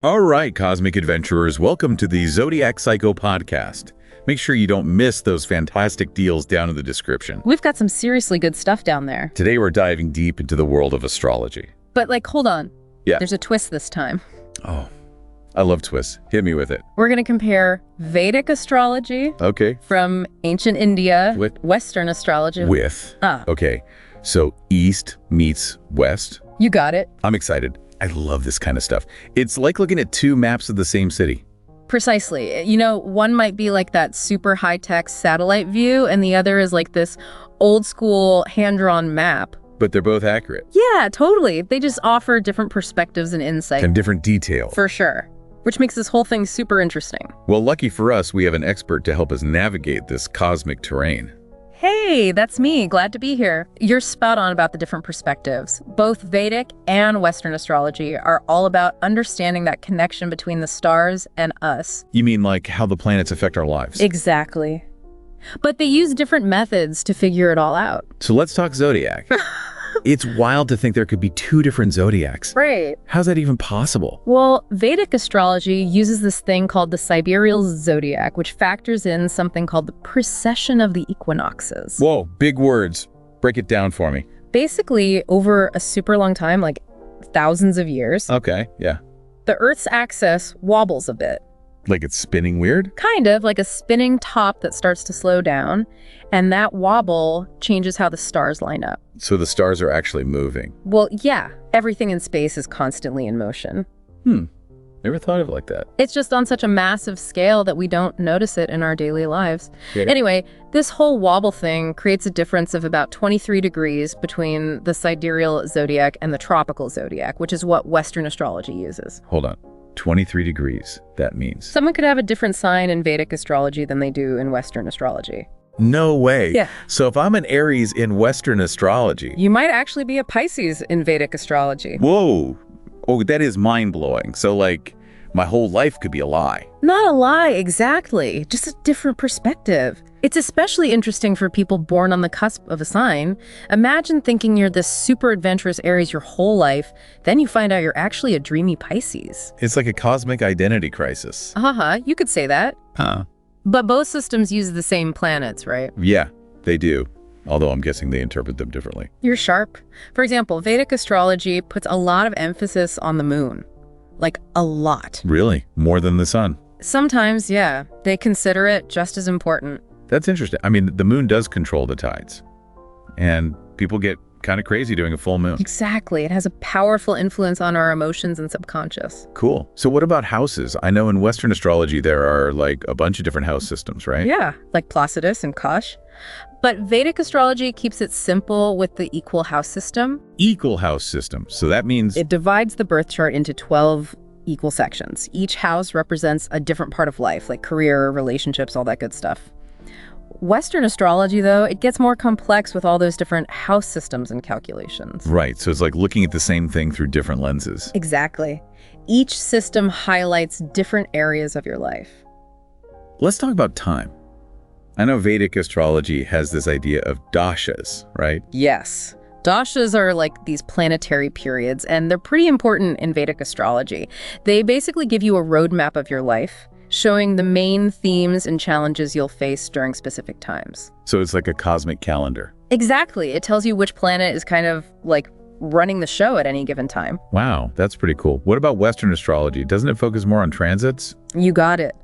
All right, cosmic adventurers, welcome to the Zodiac Psycho podcast. Make sure you don't miss those fantastic deals down in the description. We've got some seriously good stuff down there. Today we're diving deep into the world of astrology. But hold on. Yeah. There's a twist this time. Oh, I love twists. Hit me with it. We're going to compare Vedic astrology from ancient India with Western astrology. Okay, so East meets West. You got it. I'm excited. I love this kind of stuff. It's like looking at two maps of the same city. Precisely. You know, one might be like that super high-tech satellite view, and the other is like this old-school hand-drawn map. But they're both accurate. Yeah, totally. They just offer different perspectives and insight. And different detail. For sure. Which makes this whole thing super interesting. Well, lucky for us, we have an expert to help us navigate this cosmic terrain. Hey, that's me. Glad to be here. You're spot on about the different perspectives. Both Vedic and Western astrology are all about understanding that connection between the stars and us. You mean like how the planets affect our lives? Exactly. But they use different methods to figure it all out. So let's talk Zodiac. It's wild to think there could be two different zodiacs. Right. How's that even possible? Well, Vedic astrology uses this thing called the Sidereal Zodiac, which factors in something called the precession of the equinoxes. Whoa, big words. Break it down for me. Basically, over a super long time, like thousands of years, Okay, yeah. the Earth's axis wobbles a bit. Like it's spinning weird? Kind of like a spinning top that starts to slow down, and that wobble changes how the stars line up. So the stars are actually moving. Well, yeah, everything in space is constantly in motion. Never thought of it like that. It's just on such a massive scale that we don't notice it in our daily lives. Yeah. Anyway, this whole wobble thing creates a difference of about 23 degrees between the sidereal zodiac and the tropical zodiac, which is what Western astrology uses. Hold on. 23 degrees, that means. Someone could have a different sign in Vedic astrology than they do in Western astrology. No way. Yeah. So if I'm an Aries in Western astrology. You might actually be a Pisces in Vedic astrology. Whoa. Oh, that is mind-blowing. So like my whole life could be a lie. Not a lie, exactly. Just a different perspective. It's especially interesting for people born on the cusp of a sign. Imagine thinking you're this super adventurous Aries your whole life, then you find out you're actually a dreamy Pisces. It's like a cosmic identity crisis. You could say that. But both systems use the same planets, right? Yeah, they do. Although I'm guessing they interpret them differently. You're sharp. For example, Vedic astrology puts a lot of emphasis on the moon. Like, a lot. Really? More than the sun? Sometimes, yeah. They consider it just as important. That's interesting. I mean, the moon does control the tides. And people get kind of crazy during a full moon. Exactly. It has a powerful influence on our emotions and subconscious. Cool. So what about houses? I know in Western astrology there are like a bunch of different house systems, right? Yeah, like Placidus and Kosh. But Vedic astrology keeps it simple with the equal house system. Equal house system. So that means... It divides the birth chart into 12 equal sections. Each house represents a different part of life, like career, relationships, all that good stuff. Western astrology, though, it gets more complex with all those different house systems and calculations. Right, so it's like looking at the same thing through different lenses. Exactly. Each system highlights different areas of your life. Let's talk about time. I know Vedic astrology has this idea of dashas, right? Yes. Dashas are like these planetary periods, and they're pretty important in Vedic astrology. They basically give you a roadmap of your life, showing the main themes and challenges you'll face during specific times. So it's like a cosmic calendar. Exactly. It tells you which planet is kind of like running the show at any given time. Wow, that's pretty cool. What about Western astrology? Doesn't it focus more on transits? You got it.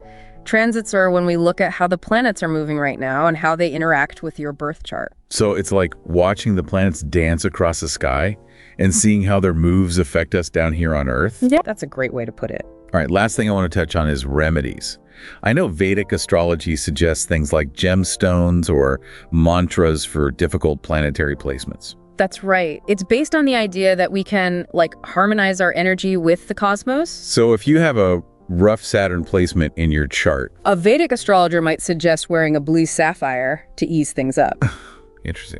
Transits are when we look at how the planets are moving right now and how they interact with your birth chart. So it's like watching the planets dance across the sky and seeing how their moves affect us down here on Earth? Yeah, that's a great way to put it. All right, last thing I want to touch on is remedies. I know Vedic astrology suggests things like gemstones or mantras for difficult planetary placements. That's right. It's based on the idea that we can, like, harmonize our energy with the cosmos. So if you have a rough Saturn placement in your chart, a Vedic astrologer might suggest wearing a blue sapphire to ease things up. Interesting.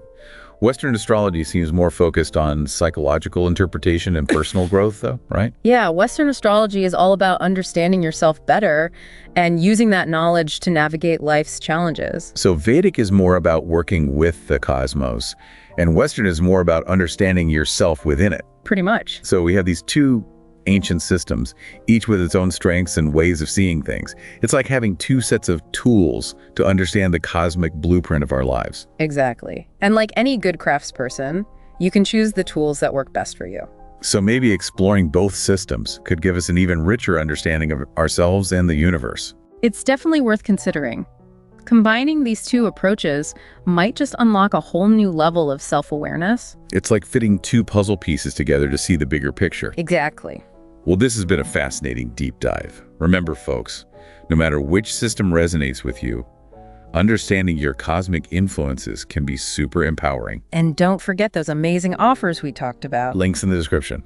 Western astrology seems more focused on psychological interpretation and personal growth, though, right? Yeah, Western astrology is all about understanding yourself better and using that knowledge to navigate life's challenges. So Vedic is more about working with the cosmos, and Western is more about understanding yourself within it. Pretty much. So we have these two ancient systems, each with its own strengths and ways of seeing things. It's like having two sets of tools to understand the cosmic blueprint of our lives. Exactly. And like any good craftsperson, you can choose the tools that work best for you. So maybe exploring both systems could give us an even richer understanding of ourselves and the universe. It's definitely worth considering. Combining these two approaches might just unlock a whole new level of self-awareness. It's like fitting two puzzle pieces together to see the bigger picture. Exactly. Well, this has been a fascinating deep dive. Remember, folks, no matter which system resonates with you, understanding your cosmic influences can be super empowering. And don't forget those amazing offers we talked about. Links in the description.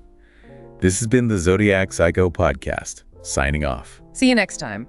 This has been the Zodiac Psycho Podcast, signing off. See you next time.